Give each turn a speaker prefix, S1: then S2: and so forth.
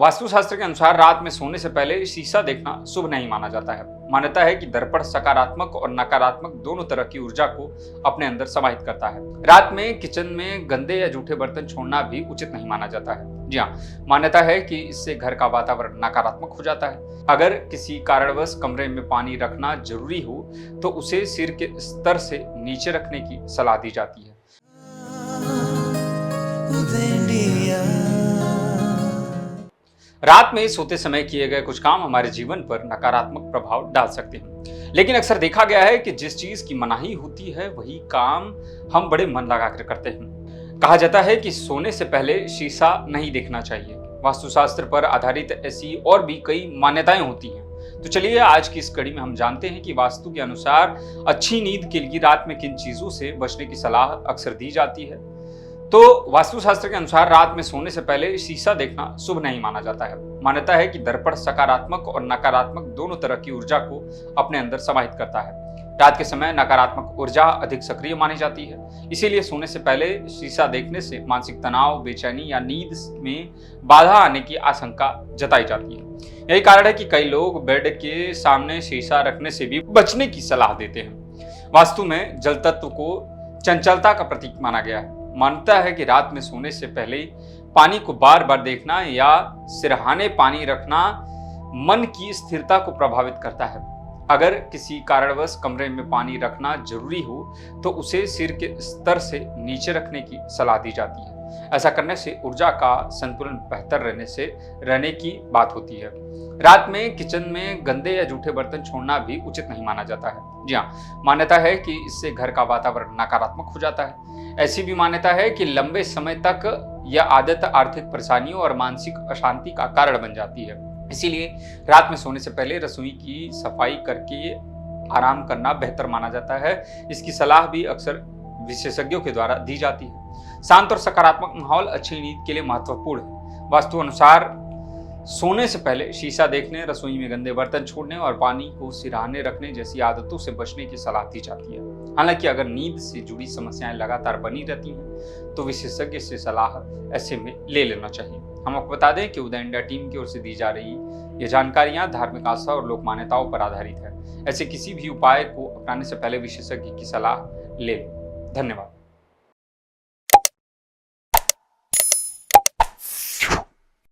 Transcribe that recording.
S1: वास्तुशास्त्र के अनुसार रात में सोने से पहले शीशा देखना शुभ नहीं माना जाता है। मान्यता है कि दर्पण सकारात्मक और नकारात्मक दोनों तरह की ऊर्जा को अपने अंदर समाहित करता है। रात में किचन में गंदे या जूठे बर्तन छोड़ना भी उचित नहीं माना जाता है। जी हाँ, मान्यता है कि इससे घर का वातावरण नकारात्मक हो जाता है। अगर किसी कारणवश कमरे में पानी रखना जरूरी हो तो उसे सिर के स्तर से नीचे रखने की सलाह दी जाती है। रात में सोते समय किए गए कुछ काम हमारे जीवन पर नकारात्मक प्रभाव डाल सकते हैं, लेकिन अक्सर देखा गया है कि जिस चीज की मनाही होती है वही काम हम बड़े मन लगाकर करते हैं। कहा जाता है कि सोने से पहले शीशा नहीं देखना चाहिए। वास्तुशास्त्र पर आधारित ऐसी और भी कई मान्यताएं होती हैं। तो चलिए आज की इस कड़ी में हम जानते हैं कि वास्तु के अनुसार अच्छी नींद के लिए रात में किन चीजों से बचने की सलाह अक्सर दी जाती है। तो वास्तुशास्त्र के अनुसार रात में सोने से पहले शीशा देखना शुभ नहीं माना जाता है। मान्यता है कि दर्पण सकारात्मक और नकारात्मक दोनों तरह की ऊर्जा को अपने अंदर समाहित करता है। रात के समय नकारात्मक ऊर्जा अधिक सक्रिय मानी जाती है, इसीलिए सोने से पहले शीशा देखने से मानसिक तनाव, बेचैनी या नींद में बाधा आने की आशंका जताई जाती है। यही कारण है कि कई लोग बेड के सामने शीशा रखने से भी बचने की सलाह देते हैं। वास्तु में जल तत्व को चंचलता का प्रतीक माना गया है। मानता है कि रात में सोने से पहले पानी को बार बार देखना या सिरहाने पानी रखना मन की स्थिरता को प्रभावित करता है। अगर किसी कारणवश कमरे में पानी रखना जरूरी हो तो उसे सिर के स्तर से नीचे रखने की सलाह दी जाती है। ऐसा करने से ऊर्जा का संतुलन बेहतर रहने की बात होती है। रात में किचन में गंदे या जूठे बर्तन छोड़ना भी उचित नहीं माना जाता है। जी हाँ, मान्यता है कि इससे घर का वातावरण नकारात्मक हो जाता है। ऐसी भी मान्यता है कि लंबे समय तक यह आदत आर्थिक परेशानियों और मानसिक अशांति का कारण बन जाती है। इसीलिए रात में सोने से पहले रसोई की सफाई करके आराम करना बेहतर माना जाता है। इसकी सलाह भी अक्सर विशेषज्ञों के द्वारा दी जाती है। शांत और सकारात्मक माहौल अच्छी नींद के लिए महत्वपूर्ण है। वास्तु अनुसार सोने से पहले शीशा देखने, रसोई में गंदे बर्तन छोड़ने और पानी को सिरहाने रखने जैसी आदतों से बचने की सलाह दी जाती है। हालांकि अगर नींद से जुड़ी समस्याएं लगातार बनी रहती हैं तो विशेषज्ञ से सलाह ऐसे में ले लेना चाहिए। हम आपको बता दें कि उदय इंडिया टीम की ओर से दी जा रही ये जानकारियां धार्मिक आस्था और लोक मान्यताओं पर आधारित है। ऐसे किसी भी उपाय को अपनाने से पहले विशेषज्ञ की सलाह ले लें। धन्यवाद।